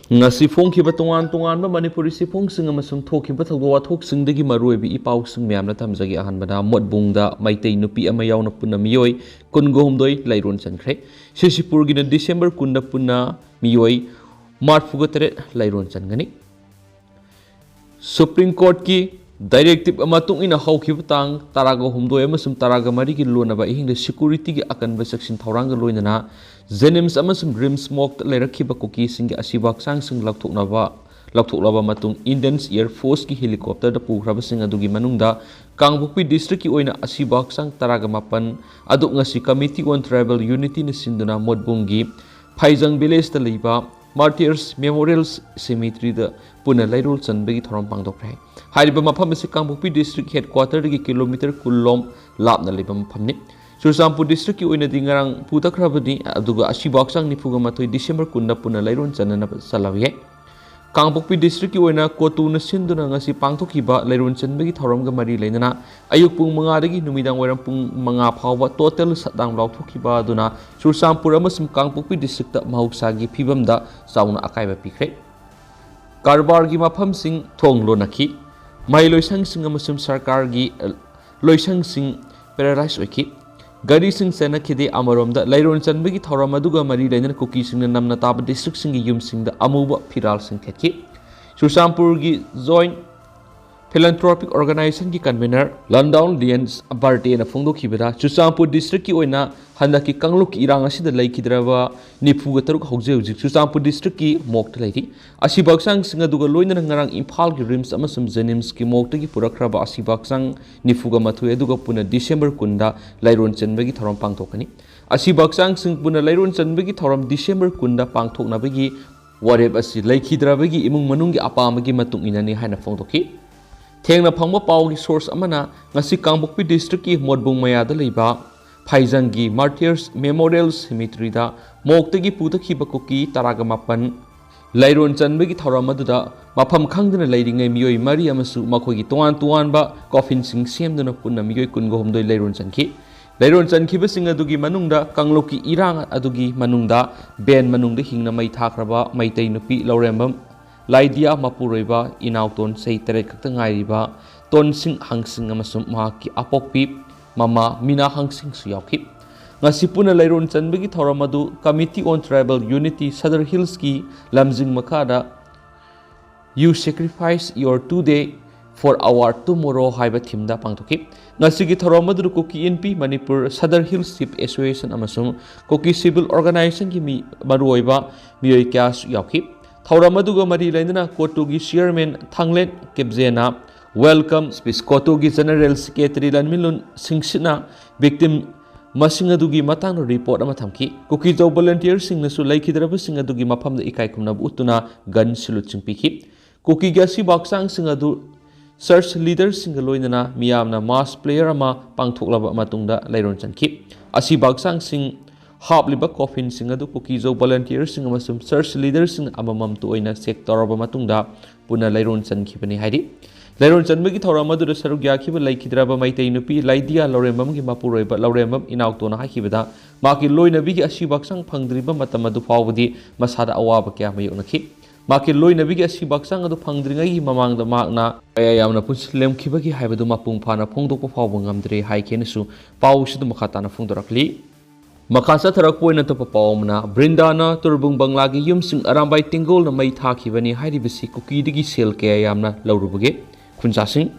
ngasi phongkhiba tongan tongan ba manipuri sifongsing amasung thokhiba thogwa wathokisingdagi maruibi ipausing myamna thamjagi ahanbada Motbung da Meitei Nupi ama yaona punna Miyoi kunggohumdoi leiron chankhre Sisipurgina December kunda punna Miyoi March fugatare leiron changani Supreme Court ki Directive amatung ina hawkhiba tang taraga humdoi amasum taraga marigi lonaba ihingda security gi akanba section thoranga loinana Jenims amasum rims mok lerakhiba koki singi asibak sang sing lakthoklaba matung Indian Air Force ki helicopter da pukraba sing adugi manungda Kangbukpi district ki oina asibak sang taraga mapan adu ngasi Committee on Tribal Unity na sinduna Motbung gi Phaijang village da leiba Martyrs Memorial Cemetery da punna leirol chanbagi thoram pangdokre hariba mafam ase Kangbukpi district headquarter gi kilometer kulom lapna leiba mafamni Sursampur district ki oina dingarang putakhrabani aduga asibaksang nifuga mathoi December kunda punna leiron chanana salawiye Kangbukpi district ki oina kotu na sinduna ngasi pangthokiba leiron chanbagi thoramga mari leinana ayuk pung 5 dagi numidang wairam pung 5 phawba total sadang lauthokiba aduna Sursampur amasum Kangbukpi district ta mahuksagi phibamda sauna akaiba pikre Karbar gi mafam sing thonglo nakhi mai loisang sing amasum sarkar gi loisang sing paralyze oiki Gari sing sena khide amaromda leiron chanbagi thoram aduga mari leina kuki singna namna tab district singi yum singda amuba phiral sing thekhi Sursampur gi joint philanthropic organization ki convener Landown Lians Barte na phongdokhibada Sursampur district ki oina handaki kangluk irang asida leikidraba nifuga taruk hojik Sursampur district ki mokta leiri asibaksang singa duga loina ngarang Imphal ki rims amasum Jenims ki mokta ki purakraba asibaksang nifuga mathu eduga puna December kunda leiron chanbagi thoram pangthokani asibaksang sing puna leiron chanbagi thoram December kunda pangthoknabagi wareb asi leikidrabagi imung manunggi apamagi matung inani haina phongdokhi Thengna phangba pawgi source amana ngasi Kangbukpi district ki Motbung mayada leiba Phaijang gi Martyrs Memorial Cemetery da moktagi putakhiba koki taraga mapan leiron chanbagi thoram aduda mafam khangduna leiringai Miyoi mari amasu makhogi tuan ba coffin sing semduna punna Miyoi kunggohumdoi leiron chankhi leiron chankhiba sing adugi manungda kangloki irang adugi manungda ben manungda hingna mai thakraba Meitei Nupi Laurembam Laidia Mapuroiba inauton sei tere kakta ngairiba tonsing hangsing amasum mahaki apokpi mama mina hangsing su yauki ngasi puna leiron chanbagi thoramadu Committee on Tribal Unity Southern Hills ki lamjing makada You sacrifice your today for our tomorrow haiba thimda pangthoki ngasi gi thoramadu koki NP Manipur Southern Hills Chief Association amasum koki civil organization ki mi maruoiba Miyoi kya su yauki Thoramaduga mari lainana Kotugi Chairman Thanglen Kebjena welcome speech Kotugi General Secretary Lanmilun Singsina victim masingadugi matang report ama thamki Kukijo volunteer singnasu laikhidraba singadugi mafamda ikai khumnab utuna gun salute singpikhi Kukiga si baksang singadu search leader singaloinana miyamna mass player ama pangthoklaba matungda leiron chankhi asi baksang sing Habliba coffin sing adu Kukijo volunteers sing amasum search leaders sing amamam tu oina sector ba matungda puna leiron chankhibani hairi leiron chanbagi thoram adu saruk yakhiba laikhidraba Meitei Nupi Laidia Laurembam gi mapuroiba Laurembam inautona hakibada maki loina bigi asibaksang phangdriba matam adu fawbadi masada awaba kya mayoknakhi maki loina bigi asibaksang adu phangdringai mamangda makna ayamna punslem khibagi haibadu mapung phana phongdokpa fawba ngamdre haikenesu pawsidu makhatana phongdorakli Makasa tharak poina to papawmna Brindana turbung banglagi yumsing arambai tingol na mai thakibani hairibisi kukidigi sel kaya yamna laurubuge khunjasing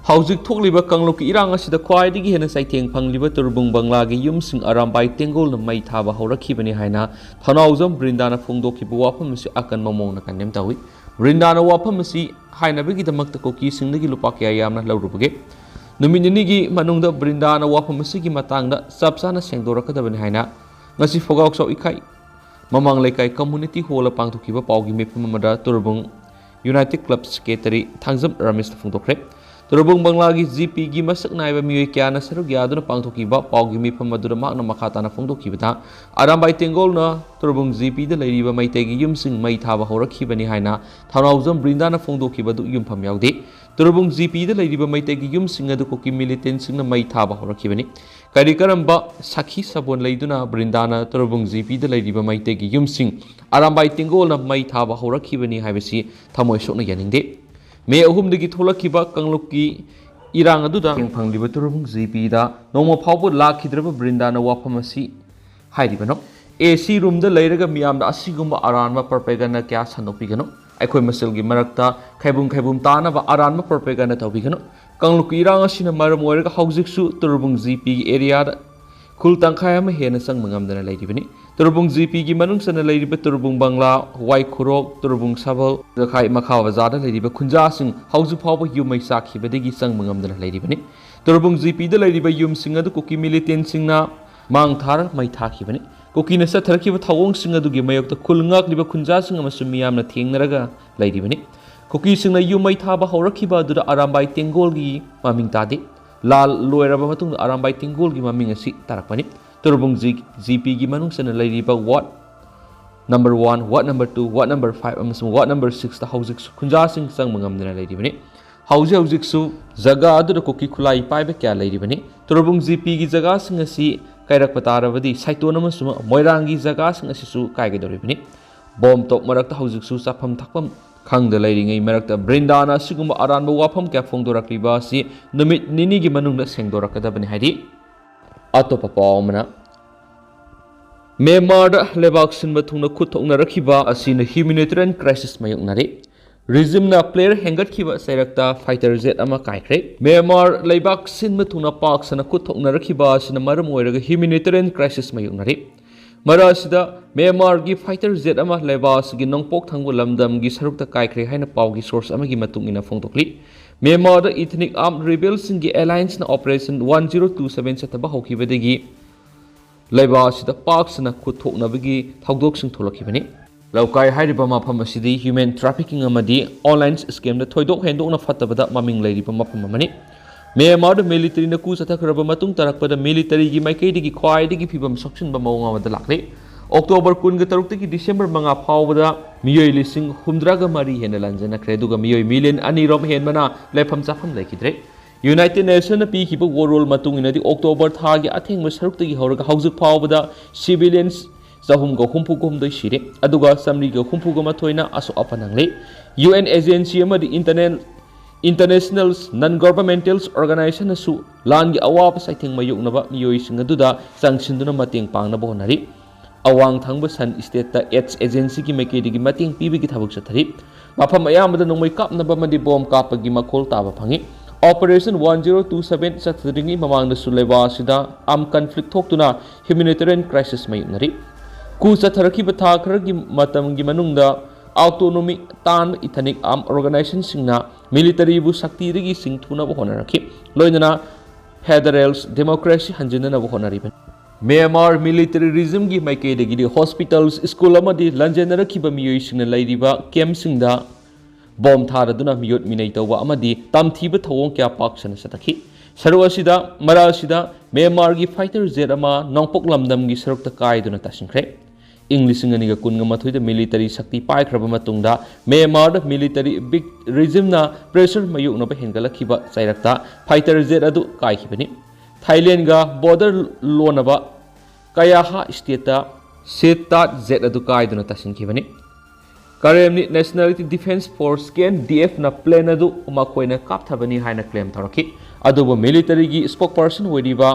haujik thokliba kangloki irang asida khwaidigi hena saitheng phangliba turbung banglagi yumsing arambai tingol na mai thaba horakhibani haina thanaujam Brindana phongdokhibu wafam si akan mamong na kanem tawi Brindana wafam si haina bigi damakta koki singdagi lupa kaya yamna laurubuge Numinigi manungda Brindana wafam asigi matangda sabsana sengdorakadabani haina ngasi fogauk so ikai mamang lekai community hall pangthokiba pawgi mepam amada turbung United Club Secretary Thangjam Ramesh phongdokre turbung banglagi GP gi masak naiba Miyoi kyana saruk yaduna pangthokiba pawgi mepam madura makna makhatana phongdokibada arambai tengol na turbung GP da leiriba Meitei gi yumsing mai thaba horakhibani haina thanaujam Brindana phongdokibadu yumpham yaude Turubung GP da leiriba Meitei gi yumsing adu kuki militantsing na mai thaba horakibani kari karamba sakhi sabon leiduna brindana Turubung GP da leiriba Meitei gi yumsing arambai tingol na mai thaba horakibani haibasi thamoi sokna yaningde me ahumdagi tholakhiba kanglukki irang aduda phangliba Turubung GP da noma phawbu lakhidraba brindana wafam asi hairibano AC room da leiraga miyam da asigumba aranma propaganda kya sanopigano अखोई muscle की मरक्ता खैबुम तानब अरानब propaganda तौबिगनो कंगलुक इरांग असिना मरम ओइरगा हौजिकसु तुरुबुंग GP की area खुल तंखाय अमा हेना संग मंगमदना लैरिबनि तुरुबुंग GP की मनुंगसना लैरिबा तुरुबुंग बंगला वाई खुरोक तुरुबुंग सबल जखाई मखा बाजार लैरिबा खुंजासिंग हौजु फावबा युमै साखिबदगी संग मंगमदना लैरिबनि तुरुबुंग GP दा लैरिबा युमसिंग अदु कुकी मिलिटेंट सिंगना मांग थार मै थाखिबनि कुकीना सथरखिबा थावोंग सिंग अदुगी मयोक्ता खुलंगाक्लिबा खुंजासिंग अमसु मियामना थेंगनरगा लैरिबनि कुकी सिंगना युमै थाबा हौरखिबा अदुदा अरामबाई तेंगोलगी ममिंग तादे लाल लोयरबा मतुंग अरामबाई तेंगोलगी ममिंग असि तारकपनि तुरुबुंग GP की मनुंगसना लैरिबा ward number 1 ward number 2 ward number 5 अमसुंग वार्ड नंबर 6 ता हौजिक खुंजासिंग संग मंगमदना लैरिबनि हौजिकसु जगा अदुदा कुकी खुलाई पाइबा क्या लैरिबनि तुरुबुंग GP की जगा सिंग असि कायरक पतारबदी साइटोन अमसुंग मोइरांगी जगा सिंग असिसु कायगदोरिबनि बॉम टॉप मरक्ता हौजिकसु चाफम थाकपम खंगद लैरिङै मरक्ता ब्रिंदाना सिगुम्बा अरानबा वाफम क्या फोंदोरक्लिबा असि नुमित निनीगी मनुंगदा सेंगदोरकदबनि हाइदि अतोपा पावमना म्यांमार लेबाक सिनबा थुंगना खुथोंगनरखिबा असिना ह्यूमैनिटेरियन क्राइसिस मायोंगनारे रिजिमना प्लेयर हेंगतखिबा सैरक्ता फाइटर जेट अमा कायख्रे म्यांमार लेबाक सिनबा थुंगना पाक्सना खुथोंगनरखिबा असिना मरम ओइरगा ह्यूमैनिटेरियन क्राइसिस मायोंगनारे मरासिदा म्यांमार की फाइटर जेट अमा लेबास की नोंपोक थंगु लमदम की सरुकता कायख्रे हाइना पावगी सोर्स अमगी मतुंगिना फोंदोक्ली म्यांमार इथनिक आर्म रिबेल्स की एलायंस ना ऑपरेशन 1027 सतबा होखिबदगी लेबासिदा पाक्सना खुथोकनबगी थौदोकसिंग थोलखिबनि लौकाय हाइरिबा मफम असिदी ह्यूमन ट्रैफिकिंग अमदी ऑनलाइन स्कैम दा थोइदोक हेंदोकना फतबदा ममिंग लैरिबा मफम अमनि म्यांमार मिलिटरी न कु चथखरबा मतुंग तरकपदा मिलिटरी की माइकैदगी ख्वाइदगी फिबम सक्षिनबा मौंग अमदा लाखले अक्टोबर 23 की डिसेंबर 5 फावबदा मियोई लिसिंग 103 हेन लांजनखरे दुगा मियोई मिलियन अनिरोम हेनमना लेफम चाफम लेखिद्रे यूनाइटेड नेशन न पीखिबा वोरोल मतुंग इनदी अक्टोबर थागी अथेंग सरुक्तगी हौरगा हौजुक फावबदा civilians Zahumga humpukum doi shire aduga samriga humpuga mathoina aso apanangle UN agency amadi international non-governmental organization asu langi awap saithing mayuknaba miyoi singaduda sangsinduna mateng pangnaba honari awang thangba san state ta AIDS agency ki makedigi mateng pibigi thabuk sathari mafam ayamada nongmai kapnaba madi bom kapagi makhol taba phangi Operation 1027 sathringi mamangna suleba sida am conflict thoktuna humanitarian crisis mayuknari ku satharakiba tha kharagi matamgi manungda autonomy tan ethnic arm organization singna military bu shakti rigi sing thuna bo honarakhi loinana federals democracy hanjina bo honariben Myanmar military regime gi maike de hospitals school amadi lanjenarakhiba miyoi singna lairiba camp singda bom tharaduna miyot minai tawwa amadi tamthiba thawong kya paksana satakhi saru asida mara asida Myanmar gi fighter jet ama nongpok lamdam gi sarukta kaiduna tasingkhre English ngani kunga mathoida military shakti paikraba matungda Myanmar military big regime na pressure mayuk no hengala khiba chairakta fighter jet adu kai khibani Thailand ga border lonaba kaya ha state ta seta jet adu kai duna tasin khibani Karemni Nationality Defense Force ken DF na plane adu makoina kapthabani haina claim tharaki adubo military gi spokesperson wediba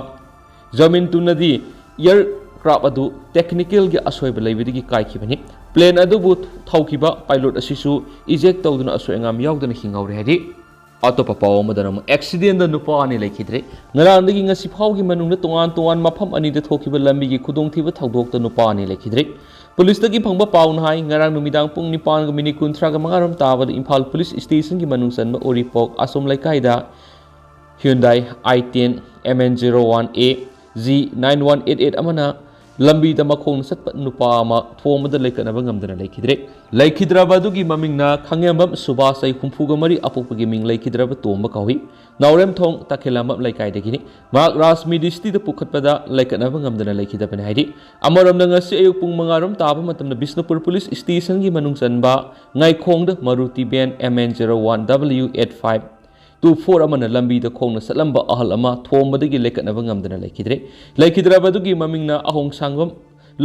jamin tunadi air craft adu technical gi asoiba leibidi kai khibani plane adu bu thaukiba pilot asisu eject tawduna asoengam yauduna hingawre hadi atopa paw madana accident da nupa ani lekhidre ngarandagi ngasi phawgi manungna tongan mafam ani da thokiba lambi gi khudong thiba thaudok da nupa ani lekhidre Police tagi phangba pawn hai ngarang numidang pung 9:30 ga mangaram tabad Imphal Police Station gi manungsan ba Oripok asom laikai da Hyundai i10 MN01A G9188 amana lambi da makhong satpa nupa ama thomada laikanaba ngamdana laikhidraba dugi mamingna khangyambam subasai humfuga mari apukpagi ming laikhidraba tomba kawi naurem thong takhelamam laikai degini mak rasmi disti da pukhatpada laikanaba ngamdana laikhidabani haidi amaram ngasi ayuk pung mangaram taba matamna Bisnupur Police Station gi manungsan ba ngai khong da Maruti Ben MN01W85 24 amana lambi da khongna satlamba ahal ama thombadagi lekatnaba ngamdana lekhidre lekhidrabadugi mamingna ahong sangam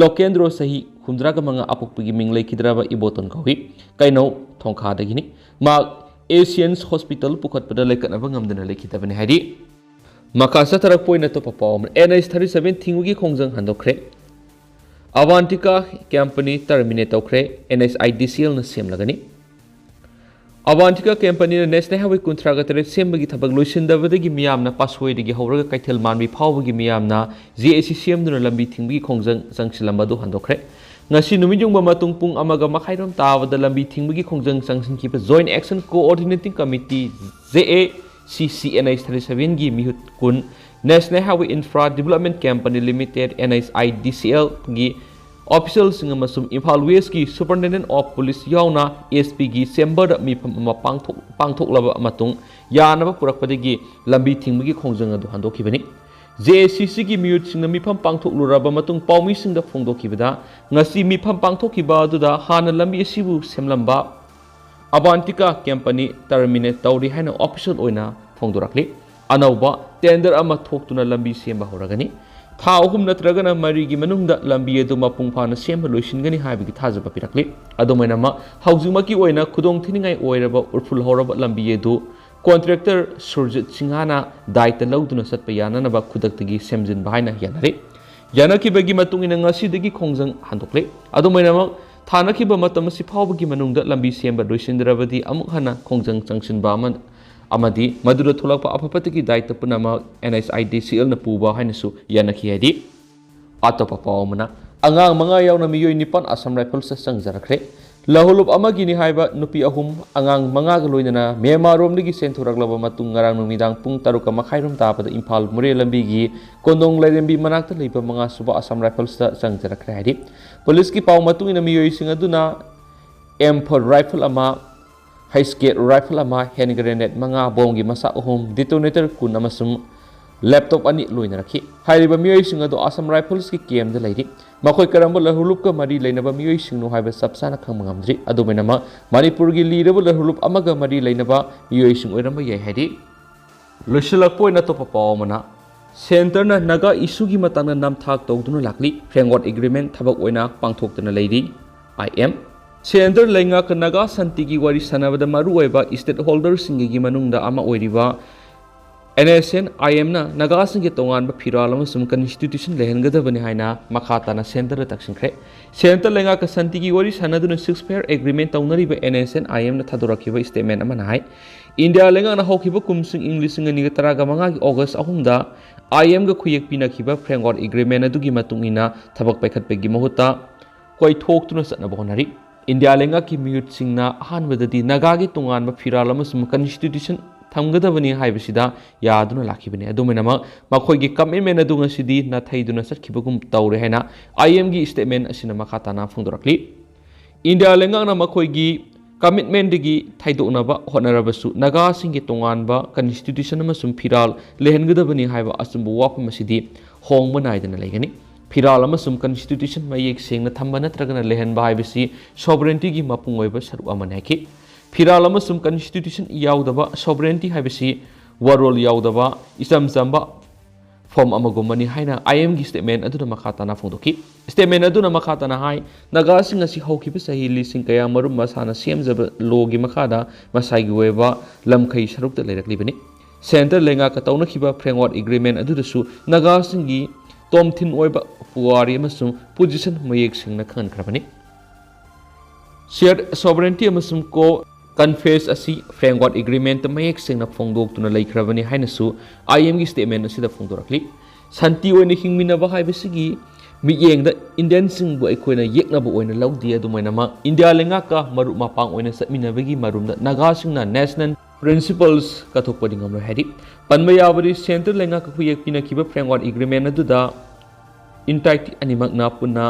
lokendro sahi humdraga manga apokpigi ming lekhidraba iboton kawi kaino thongkhadagini ma Asians Hospital pukhatpada lekatnaba ngamdana lekhidabani hari makasa tarak poina to papawam NS 37 thinggi khongjang handokre Avantika company terminate tokre NSIDCL na semlagani Avantika company na national highway contract tare sembagi thabak loisindabadagi miyamna pasway digi hawraga kaithel manbi phawbagi miyamna GACCM duna lambi thingbi khongjang sangsilambadu handokre ngasi numijung matung pung amaga makhairom tawada lambi thingbi khongjang sangsinkipa joint action coordinating committee JACCNI 37 gi mihut kun National Highway Infra Development Company Limited NSIDCL gi official singa masum Imphal West gi Superintendent of Police yaona SP gi Chamber da mi pham pangthok laba matung yanaba purakpadagi lambi thingbi khongjang adu handokibani JCC gi miyut singna mi pham pangthok luraba matung paumi singda phongdokibada ngasi mi pham pangthokiba aduda hana lambi asibu semlamba Avantika company terminate tawri haina official oina phongdorakli anauba tender ama thoktuna lambi semba horagani tha ahum natragana mari gi manungda lambi edu mapung phana semba loisingani haibigi thajaba pirakli adomaina ma haujumaki oina khudong thiningai oiraba urful horaba lambi edu contractor Surjit Singhana daita lauduna satpa yana ba khudaktagi semjin bahaina yanari yanakibagi matungina ngasidagi khongjang handokle adomaina ma Thanakhiba matam si phawbagi manungda lambi semba loisindrabadi amuk hana khongjang changsinba amadi madura tholakpa apapatiki daita punama NSIDCL na puba hainasu yanakhi hadi atopa pawmana angang manga yauna Miyoi nipan Assam Rifles sa sangjarakre lahulup amagi ni haiba nupi ahum angang manga galoinana Myanmar romdagi senthuraglaba matung ngarang numidang pung taruka makhairum tapada Imphal Mure lambi gi kondong lairembi manakta leiba manga suba Assam Rifles sa sangjarakre hadi Police ki paw matung ina Miyoi singaduna M4 rifle ama high skate rifle ama hand grenade manga bomgi masa uhum detonator kun amasum laptop ani loina rakhi hairiba Miyoi singado Assam Rifles ki KM da leiri makoi karamba lahulup ka mari leinaba Miyoi singno haiba sabsana khangmangamdri adumaina ma Manipur gi liraba lahulup amaga mari leinaba Miyoi sing oiramba yai hadi loisilak poina to papawmana Center na naga issue gi matangna namthak tawduna lakli framework agreement thabak oina pangthoktana leiri IM Center lenga ka naga santi gi wari sanabada maru oiba stakeholder singi manungda ama oiriba NSN IM na naga singi tongan ba phiral amasum constitution lehengadabani haina makhatana center da taksinkhre center lenga ka santi gi wari sanaduna 6 pair agreement tawnari ba NSN IM na thadorakiba statement amana hai India lenga na hokiba kumsing English ngani ga taraga manga gi August ahumda IM ga khuyek pinakhiba framework agreement adugi matungina thabak paikhatpegi mahuta koi thoktuna satnaba honari India lenga ki miyut singna ahanbadadi naga gi tongan ba phiral amasum constitution thamgadabani haibasida yaduna lakhibani adumenama makhoi gi commitment adu ngasidi na thaiduna satkibagum tawre haina IM gi statement asina makhatana phongdorakli India lenga na makhoi gi commitment digi thaidonaba honarabasu naga singi tonganba constitution amasum phiral lehengadabani haiba asumbu wapam asidi hongba naidana legani phiral amasum constitution mayek sengna thamba natragana lehenba haibasi sovereignty gi mapung oiba saru amane ki phiral amasum constitution yaudaba sovereignty haibasi warol yaudaba isam samba form amagomani haina IM gi statement aduna makhatana phongdoki statement aduna makhatana hai naga singa si hokiba sahi lising kaya marum masana semjaba logi makhada masai gi weba lamkhai sarukta leirakli center lenga ka tawna khiba framework agreement adudasu naga singi tomthin oiba puari amasum position mayek singna khan khrabani shared sovereignty amasum ko confess asi framework agreement mayek singna phongdok tuna leikrabani hainasu IM gi statement asida phongdorakli santi oina hingminaba haibasigi miyengda Indian singbu aikoina yeknaba oina laudi adumaina ma India lenga ka maru mapang oina satminabagi marumda naga singna national principles kathokpadi ngamro hadi panmayabari center lenga ka khuyek pina kiba framework agreement aduda entity animak na punna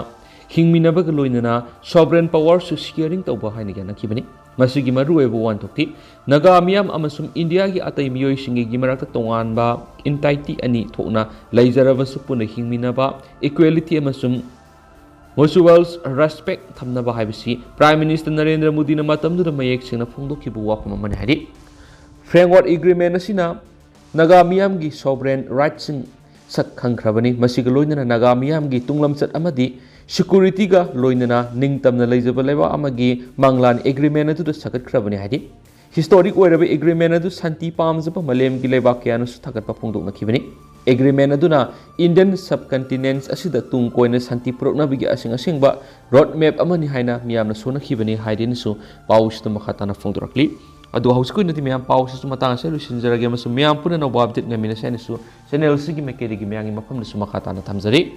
hingminaba ga loinana sovereign power su sharing tawba haina yana kibani masigi maru ebo wan thokti naga miyam amasum India gi atai miyoi singi gi marakta tonganba entity ani thokna leijarabasu puna hingminaba equality amasum mutual respect thamnaba haibisi Prime Minister Narendra Modi na matamdu mayek singna phongdokibu wapam mani hadi Framework Agreement asina Naga miyamgi sovereign rights sak khangkhrabani masiga loinana naga miyamgi tunglamchat amadi security ga loinana ningtamna leijaba leba amagi manglan agreement adu sakat khrabani hadi historic oirabe agreement adu santi pamjaba malem gi leba kyanu suthagat pa phongdok nakhibani agreement aduna Indian subcontinent asida tung koina santi purokna bigi asing asingba road map amani haina miyamna sona khibani haidin su pawusta makhatana phongdorakli adu hausko nati miyam pawusa su matang se lusinjarage masu miyam puna no babdit ngamina se su channel sigi mekeri gi miyang mafam su makhatana thamjari